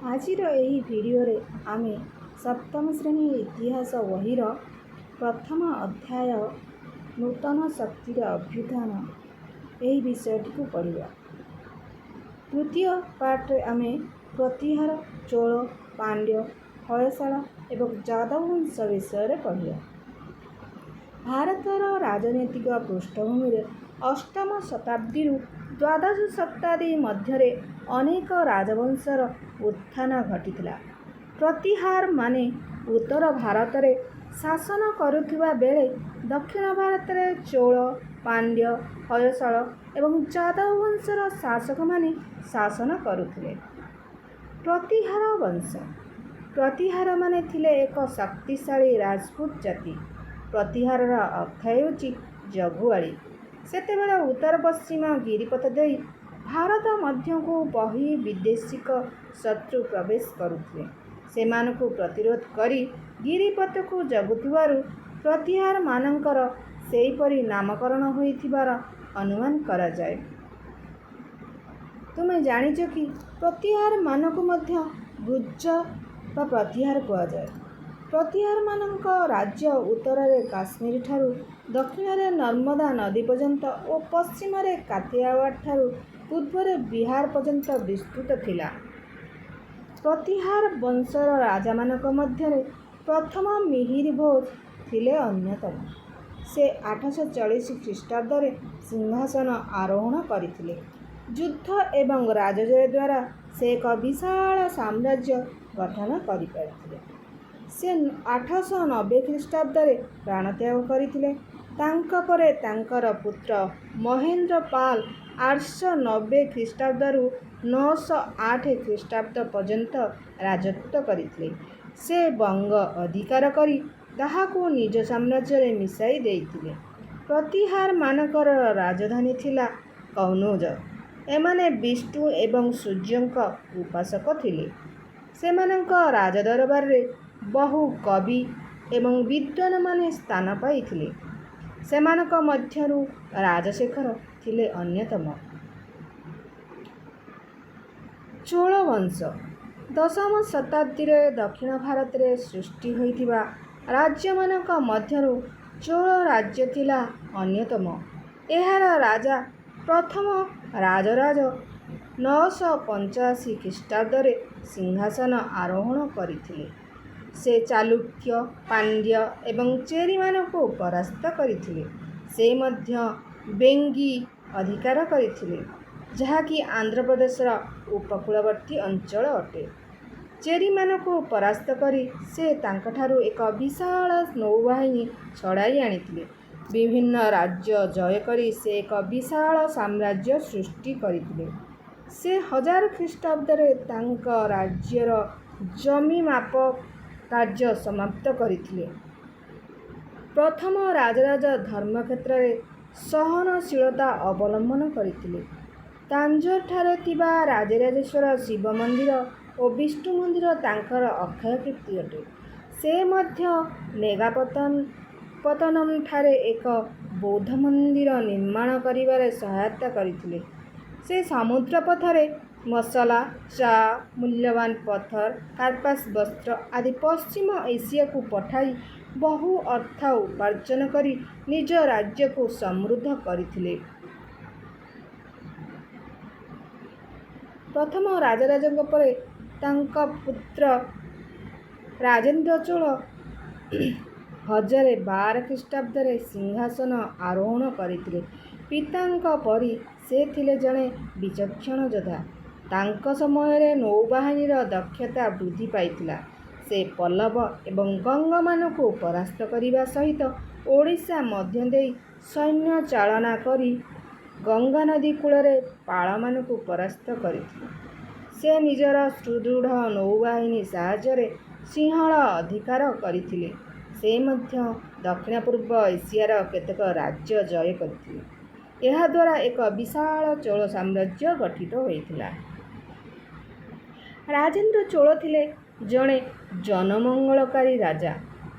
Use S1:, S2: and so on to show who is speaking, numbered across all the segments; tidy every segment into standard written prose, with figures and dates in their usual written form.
S1: ଆଜିର ଏହି ଭିଡ଼ିଓରେ ଆମେ ସପ୍ତମ ଶ୍ରେଣୀ ଇତିହାସ ବହିର ପ୍ରଥମ ଅଧ୍ୟାୟ ନୂତନ ଶକ୍ତିର ଅଭ୍ୟୁତ୍ଥାନ ଏହି ବିଷୟଟିକୁ ପଢ଼ିବା। ତୃତୀୟ ପାର୍ଟରେ ଆମେ ପ୍ରତିହାର, ଚୋଳ, ପାଣ୍ଡ୍ୟ, ହୟଶାଳ ଏବଂ ଯାଦବ ବଂଶ ବିଷୟରେ ପଢ଼ିବା। ଭାରତର ରାଜନୈତିକ ପୃଷ୍ଠଭୂମିରେ ଅଷ୍ଟମ ଶତାବ୍ଦୀରୁ ଦ୍ୱାଦଶ ଶତାବ୍ଦୀ ମଧ୍ୟରେ ଅନେକ ରାଜବଂଶର ଉତ୍ଥାନ ଘଟିଥିଲା। ପ୍ରତିହାରମାନେ ଉତ୍ତର ଭାରତରେ ଶାସନ କରୁଥିବା ବେଳେ ଦକ୍ଷିଣ ଭାରତରେ ଚୋଳ, ପାଣ୍ଡ୍ୟ, ହୟଶାଳ ଏବଂ ଯାଦବ ବଂଶର ଶାସକମାନେ ଶାସନ କରୁଥିଲେ। ପ୍ରତିହାର ବଂଶ। ପ୍ରତିହାରମାନେ ଥିଲେ ଏକ ଶକ୍ତିଶାଳୀ ରାଜପୁତ ଜାତି। ପ୍ରତିହାରର ଅର୍ଥ ହେଉଛି ଜଗୁଆଳି। ସେତେବେଳେ ଉତ୍ତର ପଶ୍ଚିମ ଗିରିପଥ ଦେଇ ଭାରତ ମଧ୍ୟକୁ ବହୁ ବିଦେଶିକ ଶତ୍ରୁ ପ୍ରବେଶ କରୁଥିଲେ। ସେମାନଙ୍କୁ ପ୍ରତିରୋଧ କରି ଗିରିପଥକୁ ଜଗୁଥିବାରୁ ପ୍ରତିହାରମାନଙ୍କର ସେହିପରି ନାମକରଣ ହୋଇଥିବାର ଅନୁମାନ କରାଯାଏ। ତୁମେ ଜାଣିଛ କି ପ୍ରତିହାରମାନଙ୍କୁ ମଧ୍ୟ ଗୁର୍ଜ ବା ପ୍ରତିହାର କୁହାଯାଏ। ପ୍ରତିହାରମାନଙ୍କ ରାଜ୍ୟ ଉତ୍ତରରେ କାଶ୍ମୀରଠାରୁ ଦକ୍ଷିଣରେ ନର୍ମଦା ନଦୀ ପର୍ଯ୍ୟନ୍ତ ଓ ପଶ୍ଚିମରେ କାଥିଆୱାଡ଼ଠାରୁ ପୂର୍ବରେ ବିହାର ପର୍ଯ୍ୟନ୍ତ ବିସ୍ତୃତ ଥିଲା। ପ୍ରତିହାର ବଂଶର ରାଜାମାନଙ୍କ ମଧ୍ୟରେ ପ୍ରଥମ ମିହିର ଭୋଜ ଥିଲେ ଅନ୍ୟତମ। ସେ 840 ଖ୍ରୀଷ୍ଟାବ୍ଦରେ ସିଂହାସନ ଆରୋହଣ କରିଥିଲେ। ଯୁଦ୍ଧ ଏବଂ ରାଜଜୟ ଦ୍ୱାରା ସେ ଏକ ବିଶାଳ ସାମ୍ରାଜ୍ୟ ଗଠନ କରିପାରିଥିଲେ। ସେ 890 ଖ୍ରୀଷ୍ଟାବ୍ଦରେ ପ୍ରାଣତ୍ୟାଗ କରିଥିଲେ। ତାଙ୍କ ପରେ ତାଙ୍କର ପୁତ୍ର ମହେନ୍ଦ୍ର ପାଲ 890 ଖ୍ରୀଷ୍ଟାବ୍ଦରୁ 908 ଖ୍ରୀଷ୍ଟାବ୍ଦ ପର୍ଯ୍ୟନ୍ତ ରାଜତ୍ୱ କରିଥିଲେ। ସେ ବଙ୍ଗ ଅଧିକାର କରି ତାହାକୁ ନିଜ ସାମ୍ରାଜ୍ୟରେ ମିଶାଇ ଦେଇଥିଲେ। ପ୍ରତିହାରମାନଙ୍କର ରାଜଧାନୀ ଥିଲା କନୌଜ। ଏମାନେ ବିଷ୍ଣୁ ଏବଂ ସୂର୍ଯ୍ୟଙ୍କ ଉପାସକ ଥିଲେ। ସେମାନଙ୍କ ରାଜଦରବାରରେ ବହୁ କବି ଏବଂ ବିଦ୍ୱାନମାନେ ସ୍ଥାନ ପାଇଥିଲେ। ସେମାନଙ୍କ ମଧ୍ୟରୁ ରାଜଶେଖର ଥିଲେ ଅନ୍ୟତମ। ଚୋଳ ବଂଶ। ଦଶମ ଶତାବ୍ଦୀରେ ଦକ୍ଷିଣ ଭାରତରେ ସୃଷ୍ଟି ହୋଇଥିବା ରାଜ୍ୟମାନଙ୍କ ମଧ୍ୟରୁ ଚୋଳ ରାଜ୍ୟ ଥିଲା ଅନ୍ୟତମ। ଏହାର ରାଜା ପ୍ରଥମ ରାଜରାଜ 985 ଖ୍ରୀଷ୍ଟାବ୍ଦରେ ସିଂହାସନ ଆରୋହଣ କରିଥିଲେ। ସେ ଚାଲୁକ୍ୟ, ପାଣ୍ଡ୍ୟ ଏବଂ ଚେରିମାନଙ୍କୁ ପରାସ୍ତ କରିଥିଲେ। ସେ ମଧ୍ୟ ବେଙ୍ଗୀ ଅଧିକାର କରିଥିଲେ, ଯାହାକି ଆନ୍ଧ୍ରପ୍ରଦେଶର ଉପକୂଳବର୍ତ୍ତୀ ଅଞ୍ଚଳ ଅଟେ। ଚେରିମାନଙ୍କୁ ପରାସ୍ତ କରି ସେ ତାଙ୍କଠାରୁ ଏକ ବିଶାଳ ନୌବାହିନୀ ଛଡ଼ାଇ ଆଣିଥିଲେ। ବିଭିନ୍ନ ରାଜ୍ୟ ଜୟ କରି ସେ ଏକ ବିଶାଳ ସାମ୍ରାଜ୍ୟ ସୃଷ୍ଟି କରିଥିଲେ। ସେ 1000 ଖ୍ରୀଷ୍ଟାବ୍ଦରେ ତାଙ୍କ ରାଜ୍ୟର ଜମି ମାପ କାର୍ଯ୍ୟ ସମାପ୍ତ କରିଥିଲେ। ପ୍ରଥମ ରାଜରାଜ ଧର୍ମ କ୍ଷେତ୍ରରେ ସହନଶୀଳତା ଅବଲମ୍ବନ କରିଥିଲେ। ତାଞ୍ଜୋରଠାରେ ଥିବା ରାଜରାଜେଶ୍ୱର ଶିବ ମନ୍ଦିର ଓ ବିଷ୍ଣୁ ମନ୍ଦିର ତାଙ୍କର ଅକ୍ଷୟ କୀର୍ତ୍ତି ଅଟେ। ସେ ମଧ୍ୟ ନେଗାପତ୍ତନମ୍ଠାରେ ଏକ ବୌଦ୍ଧ ମନ୍ଦିର ନିର୍ମାଣ କରିବାରେ ସହାୟତା କରିଥିଲେ। ସେ ସମୁଦ୍ର ପଥରେ ମସଲା, ଚା', ମୂଲ୍ୟବାନ ପଥର, କାର୍ପାସ ବସ୍ତ୍ର ଆଦି ପଶ୍ଚିମ ଏସିଆକୁ ପଠାଇ ବହୁ ଅର୍ଥ ଉପାର୍ଜନ କରି ନିଜ ରାଜ୍ୟକୁ ସମୃଦ୍ଧ କରିଥିଲେ। ପ୍ରଥମ ରାଜରାଜଙ୍କ ପରେ ତାଙ୍କ ପୁତ୍ର ରାଜେନ୍ଦ୍ର ଚୋଳ 1012 ଖ୍ରୀଷ୍ଟାବ୍ଦରେ ସିଂହାସନ ଆରୋହଣ କରିଥିଲେ। ପିତାଙ୍କ ପରି ସେ ଥିଲେ ଜଣେ ବିଚକ୍ଷଣ ଯୋଦ୍ଧା। ତାଙ୍କ ସମୟରେ ନୌବାହିନୀର ଦକ୍ଷତା ବୃଦ୍ଧି ପାଇଥିଲା। ସେ ପଲ୍ଲବ ଏବଂ ଗଙ୍ଗମାନଙ୍କୁ ପରାସ୍ତ କରିବା ସହିତ ଓଡ଼ିଶା ମଧ୍ୟ ଦେଇ ସୈନ୍ୟ ଚାଳନା କରି ଗଙ୍ଗାନଦୀ କୂଳରେ ପାଳମାନଙ୍କୁ ପରାସ୍ତ କରିଥିଲେ। ସେ ନିଜର ସୁଦୃଢ଼ ନୌବାହିନୀ ସାହାଯ୍ୟରେ ସିଂହଳ ଅଧିକାର କରିଥିଲେ। ସେ ମଧ୍ୟ ଦକ୍ଷିଣ ପୂର୍ବ ଏସିଆର କେତେକ ରାଜ୍ୟ ଜୟ କରିଥିଲେ। ଏହାଦ୍ୱାରା ଏକ ବିଶାଳ ଚୋଳ ସାମ୍ରାଜ୍ୟ ଗଠିତ ହୋଇଥିଲା। ରାଜେନ୍ଦ୍ର ଚୋଳ ଥିଲେ ଜଣେ ଜନମଙ୍ଗଳକାରୀ ରାଜା।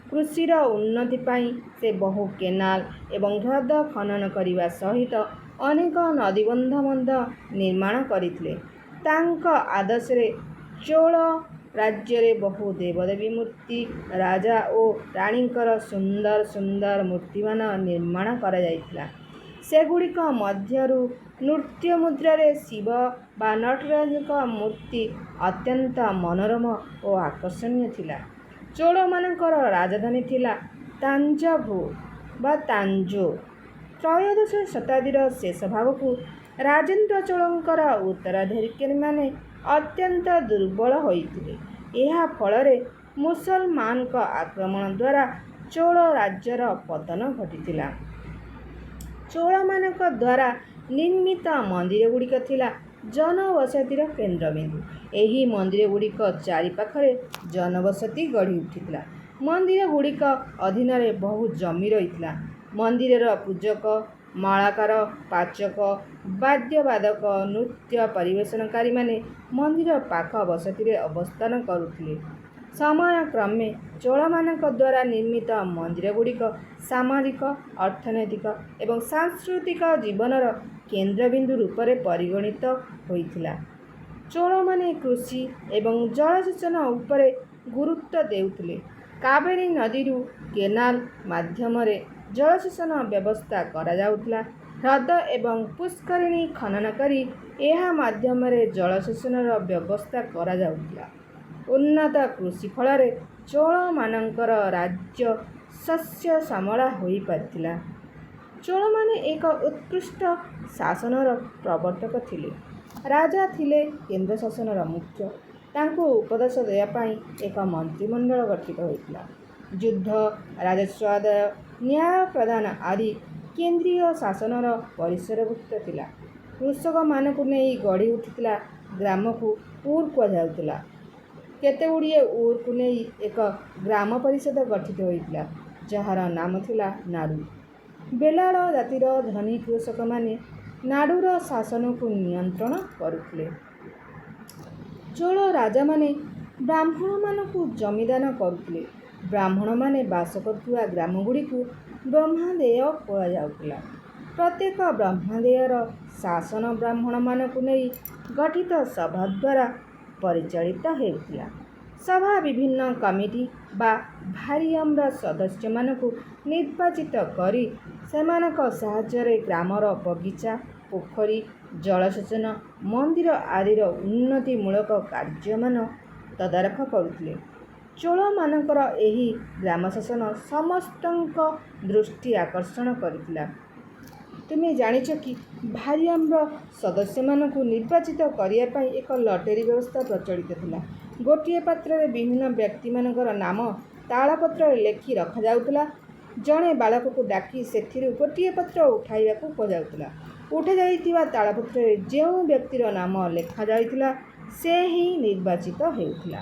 S1: କୃଷିର ଉନ୍ନତି ପାଇଁ ସେ ବହୁ କେନାଲ ଏବଂ ହ୍ରଦ ଖନନ କରିବା ସହିତ ଅନେକ ନଦୀବନ୍ଧ ମଧ୍ୟ ନିର୍ମାଣ କରିଥିଲେ। ତାଙ୍କ ଆଦର୍ଶରେ ଚୋଳ ରାଜ୍ୟରେ ବହୁ ଦେବଦେବୀ ମୂର୍ତ୍ତି, ରାଜା ଓ ରାଣୀଙ୍କର ସୁନ୍ଦର ସୁନ୍ଦର ମୂର୍ତ୍ତିମାନ ନିର୍ମାଣ କରାଯାଇଥିଲା। ସେଗୁଡ଼ିକ ମଧ୍ୟରୁ ନୃତ୍ୟ ମୁଦ୍ରାରେ ଶିବ ବା ନଟରାଜଙ୍କ ମୂର୍ତ୍ତି ଅତ୍ୟନ୍ତ ମନୋରମ ଓ ଆକର୍ଷଣୀୟ ଥିଲା। ଚୋଳମାନଙ୍କର ରାଜଧାନୀ ଥିଲା ତାଞ୍ଜାଭୁର ବା ତାଞ୍ଜୋର। ତ୍ରୟୋଦଶ ଶତାବ୍ଦୀର ଶେଷ ଭାଗକୁ ରାଜେନ୍ଦ୍ର ଚୋଳଙ୍କର ଉତ୍ତରାଧିକାରୀମାନେ ଅତ୍ୟନ୍ତ ଦୁର୍ବଳ ହୋଇଥିଲେ। ଏହା ଫଳରେ ମୁସଲମାନଙ୍କ ଆକ୍ରମଣ ଦ୍ୱାରା ଚୋଳ ରାଜ୍ୟର ପତନ ଘଟିଥିଲା। ଚୋଳମାନଙ୍କ ଦ୍ୱାରା ନିର୍ମିତ ମନ୍ଦିରଗୁଡ଼ିକ ଥିଲା ଜନବସତିର କେନ୍ଦ୍ରବିନ୍ଦୁ। ଏହି ମନ୍ଦିରଗୁଡ଼ିକ ଚାରିପାଖରେ ଜନବସତି ଗଢ଼ି ଉଠିଥିଲା। ମନ୍ଦିରଗୁଡ଼ିକ ଅଧୀନରେ ବହୁ ଜମି ରହିଥିଲା। ମନ୍ଦିରର ପୂଜକ, ମାଳାକାର, ପାଚକ, ବାଦ୍ୟବାଦକ, ନୃତ୍ୟ ପରିବେଷଣକାରୀମାନେ ମନ୍ଦିର ପାଖ ବସତିରେ ଅବସ୍ଥାନ କରୁଥିଲେ। ସମୟକ୍ରମେ ଚୋଳମାନଙ୍କ ଦ୍ୱାରା ନିର୍ମିତ ମନ୍ଦିରଗୁଡ଼ିକ ସାମାଜିକ, ଅର୍ଥନୈତିକ ଏବଂ ସାଂସ୍କୃତିକ ଜୀବନର କେନ୍ଦ୍ରବିନ୍ଦୁ ରୂପରେ ପରିଗଣିତ ହୋଇଥିଲା। ଚୋଳମାନେ କୃଷି ଏବଂ ଜଳସେଚନ ଉପରେ ଗୁରୁତ୍ୱ ଦେଉଥିଲେ। କାବେରୀ ନଦୀରୁ କେନାଲ ମାଧ୍ୟମରେ ଜଳସେଚନ ବ୍ୟବସ୍ଥା କରାଯାଉଥିଲା। ହ୍ରଦ ଏବଂ ପୁଷ୍କରିଣୀ ଖନନ କରି ଏହା ମାଧ୍ୟମରେ ଜଳସେଚନର ବ୍ୟବସ୍ଥା କରାଯାଉଥିଲା। ଉନ୍ନତ କୃଷି ଫଳରେ ଚୋଳମାନଙ୍କର ରାଜ୍ୟ ଶସ୍ୟ ଶ୍ୟାମଳ ହୋଇପାରିଥିଲା। ଚୋଳମାନେ ଏକ ଉତ୍କୃଷ୍ଟ ଶାସନର ପ୍ରବର୍ତ୍ତକ ଥିଲେ। ରାଜା ଥିଲେ କେନ୍ଦ୍ର ଶାସନର ମୁଖ୍ୟ। ତାଙ୍କୁ ଉପଦେଶ ଦେବା ପାଇଁ ଏକ ମନ୍ତ୍ରିମଣ୍ଡଳ ଗଠିତ ହୋଇଥିଲା। ଯୁଦ୍ଧ, ରାଜସ୍ୱ ଆଦାୟ, ନ୍ୟାୟ ପ୍ରଦାନ ଆଦି କେନ୍ଦ୍ରୀୟ ଶାସନର ପରିସରଭୁକ୍ତ ଥିଲା। କୃଷକମାନଙ୍କୁ ନେଇ ଗଢ଼ି ଉଠିଥିବା ଗ୍ରାମକୁ ଉର କୁହାଯାଉଥିଲା। କେତେଗୁଡ଼ିଏ ଉରକୁ ନେଇ ଏକ ଗ୍ରାମ ପରିଷଦ ଗଠିତ ହୋଇଥିଲା, ଯାହାର ନାମ ଥିଲା ନାଡୁ। ବେଲାଳ ଜାତିର ଧନୀ କୃଷକମାନେ ନାଡୁର ଶାସନକୁ ନିୟନ୍ତ୍ରଣ କରୁଥିଲେ। ଚୋଳ ରାଜାମାନେ ବ୍ରାହ୍ମଣମାନଙ୍କୁ ଜମିଦାନ କରୁଥିଲେ। ବ୍ରାହ୍ମଣମାନେ ବାସ କରୁଥିବା ଗ୍ରାମଗୁଡ଼ିକୁ ବ୍ରହ୍ମଦେୟ କୁହାଯାଉଥିଲା। ପ୍ରତ୍ୟେକ ବ୍ରହ୍ମଦେୟର ଶାସନ ବ୍ରାହ୍ମଣମାନଙ୍କୁ ନେଇ ଗଠିତ ସଭା ଦ୍ୱାରା ପରିଚାଳିତ ହେଉଥିଲା। ସଭା ବିଭିନ୍ନ କମିଟି ବା ଭାରିୟମ୍ର ସଦସ୍ୟମାନଙ୍କୁ ନିର୍ବାଚିତ କରି ସେମାନଙ୍କ ସାହାଯ୍ୟରେ ଗ୍ରାମର ବଗିଚା, ପୋଖରୀ, ଜଳସେଚନ, ମନ୍ଦିର ଆଦିର ଉନ୍ନତିମୂଳକ କାର୍ଯ୍ୟମାନ ତଦାରଖ କରୁଥିଲେ। ଚୋଳମାନଙ୍କର ଏହି ଗ୍ରାମଶାସନ ସମସ୍ତଙ୍କ ଦୃଷ୍ଟି ଆକର୍ଷଣ କରିଥିଲା। ତୁମେ ଜାଣିଛ କି, ଭାରିୟମ୍ର ସଦସ୍ୟମାନଙ୍କୁ ନିର୍ବାଚିତ କରିବା ପାଇଁ ଏକ ଲଟେରୀ ବ୍ୟବସ୍ଥା ପ୍ରଚଳିତ ଥିଲା। ଗୋଟିଏ ପାତ୍ରରେ ବିଭିନ୍ନ ବ୍ୟକ୍ତିମାନଙ୍କର ନାମ ତାଳପତ୍ରରେ ଲେଖି ରଖାଯାଉଥିଲା। ଜଣେ ବାଳକକୁ ଡାକି ସେଥିରୁ ଗୋଟିଏ ପତ୍ର ଉଠାଇବାକୁ କୁହାଯାଉଥିଲା। ଉଠାଯାଇଥିବା ତାଳପତ୍ରରେ ଯେଉଁ ବ୍ୟକ୍ତିର ନାମ ଲେଖାଯାଇଥିଲା, ସେ ହିଁ ନିର୍ବାଚିତ ହେଉଥିଲା।